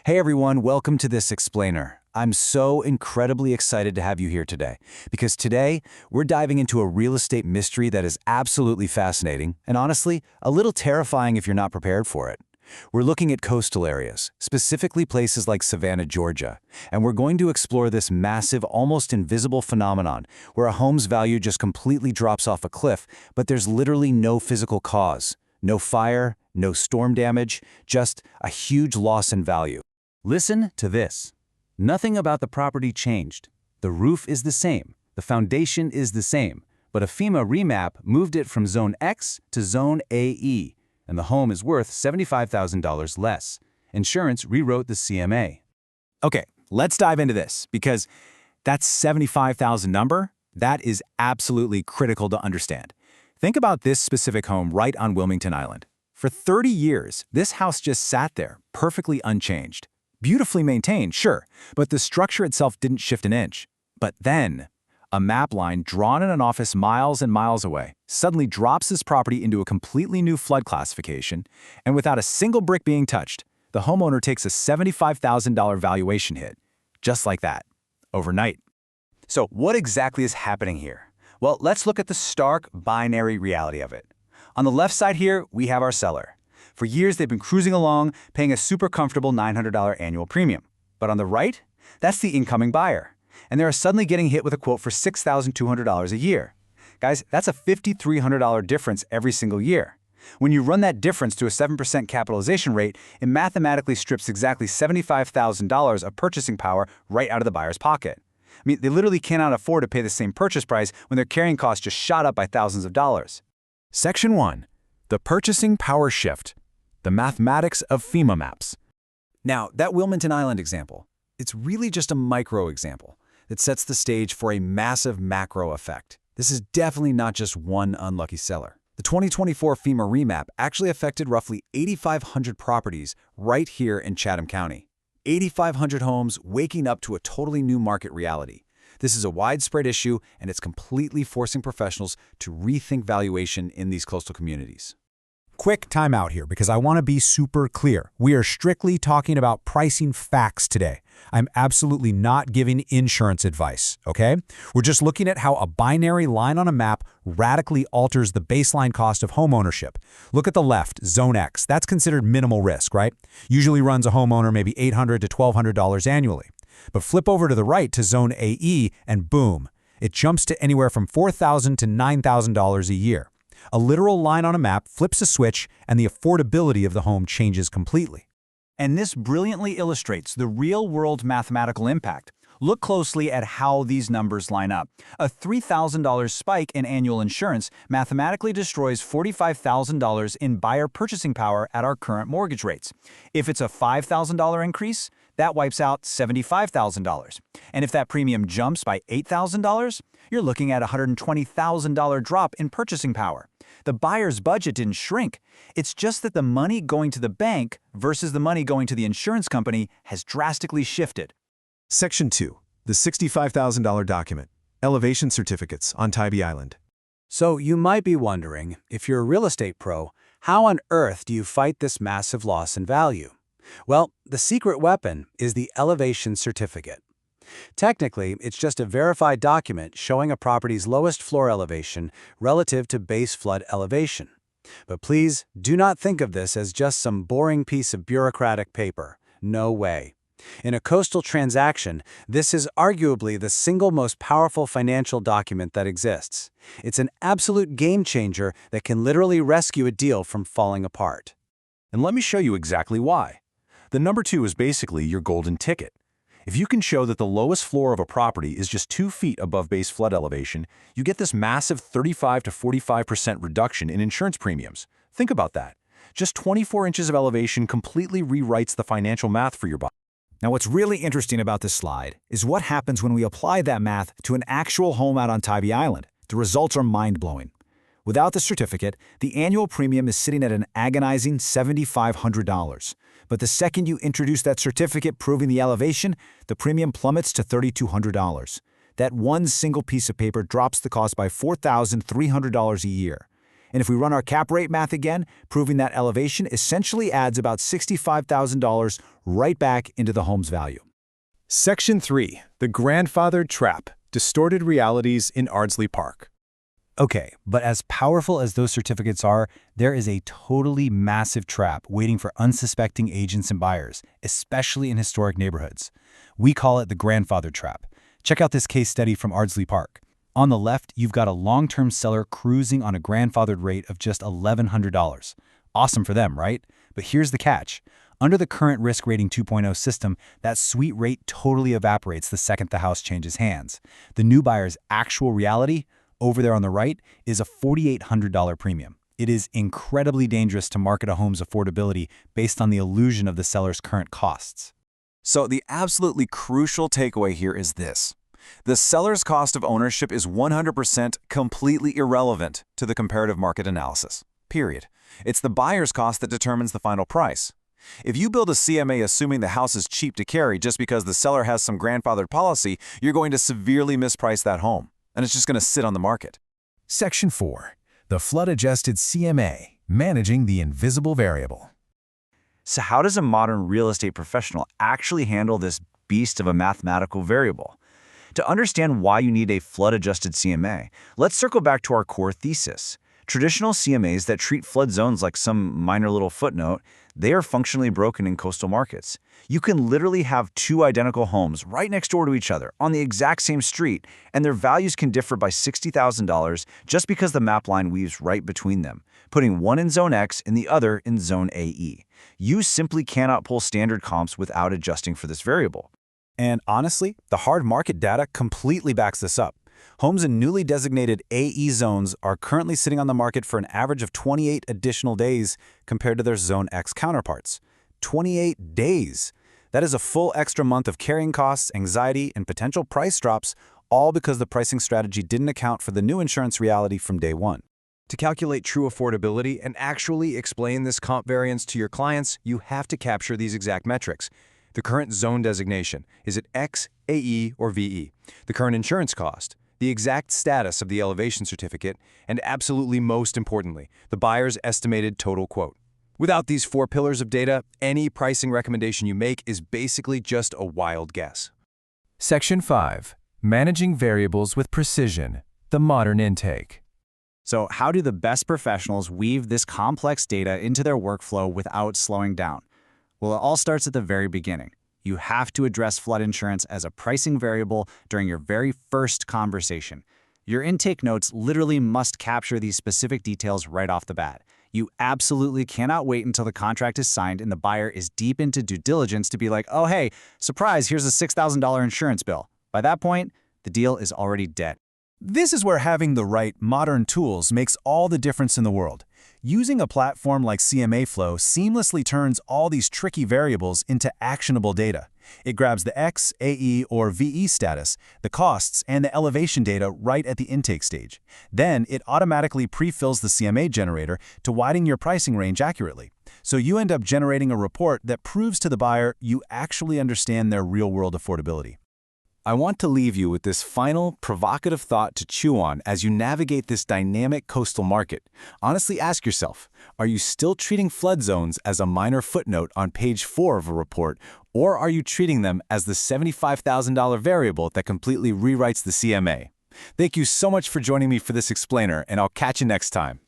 Hey everyone, welcome to this explainer. I'm so incredibly excited to have you here today, because today we're diving into a real estate mystery that is absolutely fascinating and honestly, a little terrifying if you're not prepared for it. We're looking at coastal areas, specifically places like Savannah, Georgia, and we're going to explore this massive, almost invisible phenomenon where a home's value just completely drops off a cliff, but there's literally no physical cause. No fire, no storm damage, just a huge loss in value. Listen to this. Nothing about the property changed. The roof is the same, the foundation is the same, but a FEMA remap moved it from Zone X to Zone AE, and the home is worth $75,000 less. Insurance rewrote the CMA. Okay, let's dive into this, because that 75,000 number, that is absolutely critical to understand. Think about this specific home right on Wilmington Island. For 30 years, this house just sat there, perfectly unchanged. Beautifully maintained, sure, but the structure itself didn't shift an inch. But then, a map line drawn in an office miles and miles away suddenly drops this property into a completely new flood classification, and without a single brick being touched, the homeowner takes a $75,000 valuation hit. Just like that. Overnight. So what exactly is happening here? Well, let's look at the stark binary reality of it. On the left side here, we have our seller. For years, they've been cruising along, paying a super comfortable $900 annual premium. But on the right, that's the incoming buyer. And they're suddenly getting hit with a quote for $6,200 a year. Guys, that's a $5,300 difference every single year. When you run that difference to a 7% capitalization rate, it mathematically strips exactly $75,000 of purchasing power right out of the buyer's pocket. I mean, they literally cannot afford to pay the same purchase price when their carrying costs just shot up by thousands of dollars. Section 1. The Purchasing Power Shift. The Mathematics of FEMA Maps. Now, that Wilmington Island example, it's really just a micro example that sets the stage for a massive macro effect. This is definitely not just one unlucky seller. The 2024 FEMA remap actually affected roughly 8,500 properties right here in Chatham County. 8,500 homes waking up to a totally new market reality. This is a widespread issue, and it's completely forcing professionals to rethink valuation in these coastal communities. Quick timeout here, because I want to be super clear. We are strictly talking about pricing facts today. I'm absolutely not giving insurance advice, okay? We're just looking at how a binary line on a map radically alters the baseline cost of homeownership. Look at the left, Zone X. That's considered minimal risk, right? Usually runs a homeowner maybe $800 to $1,200 annually. But flip over to the right to Zone AE, and boom, it jumps to anywhere from $4,000 to $9,000 a year. A literal line on a map flips a switch, and the affordability of the home changes completely. And this brilliantly illustrates the real-world mathematical impact. Look closely at how these numbers line up. A $3,000 spike in annual insurance mathematically destroys $45,000 in buyer purchasing power at our current mortgage rates. If it's a $5,000 increase, that wipes out $75,000. And if that premium jumps by $8,000, you're looking at a $120,000 drop in purchasing power. The buyer's budget didn't shrink. It's just that the money going to the bank versus the money going to the insurance company has drastically shifted. Section 2. The $65,000 document. Elevation certificates on Tybee Island. So you might be wondering, if you're a real estate pro, how on earth do you fight this massive loss in value? Well, the secret weapon is the elevation certificate. Technically, it's just a verified document showing a property's lowest floor elevation relative to base flood elevation. But please, do not think of this as just some boring piece of bureaucratic paper. No way. In a coastal transaction, this is arguably the single most powerful financial document that exists. It's an absolute game changer that can literally rescue a deal from falling apart. And let me show you exactly why. The number 2 is basically your golden ticket. If you can show that the lowest floor of a property is just 2 feet above base flood elevation, you get this massive 35 to 45% reduction in insurance premiums. Think about that. Just 24 inches of elevation completely rewrites the financial math for your buyer. Now, what's really interesting about this slide is what happens when we apply that math to an actual home out on Tybee Island. The results are mind-blowing. Without the certificate, the annual premium is sitting at an agonizing $7,500. But the second you introduce that certificate proving the elevation, the premium plummets to $3,200. That one single piece of paper drops the cost by $4,300 a year. And if we run our cap rate math again, proving that elevation essentially adds about $65,000 right back into the home's value. Section 3. The Grandfathered Trap. Distorted Realities in Ardsley Park. Okay, but as powerful as those certificates are, there is a totally massive trap waiting for unsuspecting agents and buyers, especially in historic neighborhoods. We call it the grandfather trap. Check out this case study from Ardsley Park. On the left, you've got a long-term seller cruising on a grandfathered rate of just $1,100. Awesome for them, right? But here's the catch. Under the current risk rating 2.0 system, that sweet rate totally evaporates the second the house changes hands. The new buyer's actual reality, over there on the right, is a $4,800 premium. It is incredibly dangerous to market a home's affordability based on the illusion of the seller's current costs. So the absolutely crucial takeaway here is this. The seller's cost of ownership is 100% completely irrelevant to the comparative market analysis. Period. It's the buyer's cost that determines the final price. If you build a CMA assuming the house is cheap to carry just because the seller has some grandfathered policy, you're going to severely misprice that home, and it's just going to sit on the market. Section 4. The Flood-Adjusted CMA. Managing the Invisible Variable. So how does a modern real estate professional actually handle this beast of a mathematical variable? To understand why you need a flood-adjusted CMA, let's circle back to our core thesis. Traditional CMAs that treat flood zones like some minor little footnote, they are functionally broken in coastal markets. You can literally have two identical homes right next door to each other on the exact same street, and their values can differ by $60,000 just because the map line weaves right between them, putting one in Zone X and the other in Zone AE. You simply cannot pull standard comps without adjusting for this variable. And honestly, the hard market data completely backs this up. Homes in newly designated AE zones are currently sitting on the market for an average of 28 additional days compared to their Zone X counterparts. 28 days! That is a full extra month of carrying costs, anxiety, and potential price drops, all because the pricing strategy didn't account for the new insurance reality from day one. To calculate true affordability and actually explain this comp variance to your clients, you have to capture these exact metrics. The current zone designation, is it X, AE, or VE? The current insurance cost, the exact status of the elevation certificate, and absolutely most importantly, the buyer's estimated total quote. Without these 4 pillars of data, any pricing recommendation you make is basically just a wild guess. Section 5. Managing Variables with Precision, the Modern Intake. So how do the best professionals weave this complex data into their workflow without slowing down? Well, it all starts at the very beginning. You have to address flood insurance as a pricing variable during your very first conversation. Your intake notes literally must capture these specific details right off the bat. You absolutely cannot wait until the contract is signed and the buyer is deep into due diligence to be like, oh hey, surprise, here's a $6,000 insurance bill. By that point, the deal is already dead. This is where having the right modern tools makes all the difference in the world. Using a platform like CMA Flow seamlessly turns all these tricky variables into actionable data. It grabs the X, AE, or VE status, the costs, and the elevation data right at the intake stage. Then it automatically pre-fills the CMA generator to widen your pricing range accurately. So you end up generating a report that proves to the buyer you actually understand their real-world affordability. I want to leave you with this final, provocative thought to chew on as you navigate this dynamic coastal market. Honestly, ask yourself, are you still treating flood zones as a minor footnote on page 4 of a report, or are you treating them as the $75,000 variable that completely rewrites the CMA? Thank you so much for joining me for this explainer, and I'll catch you next time.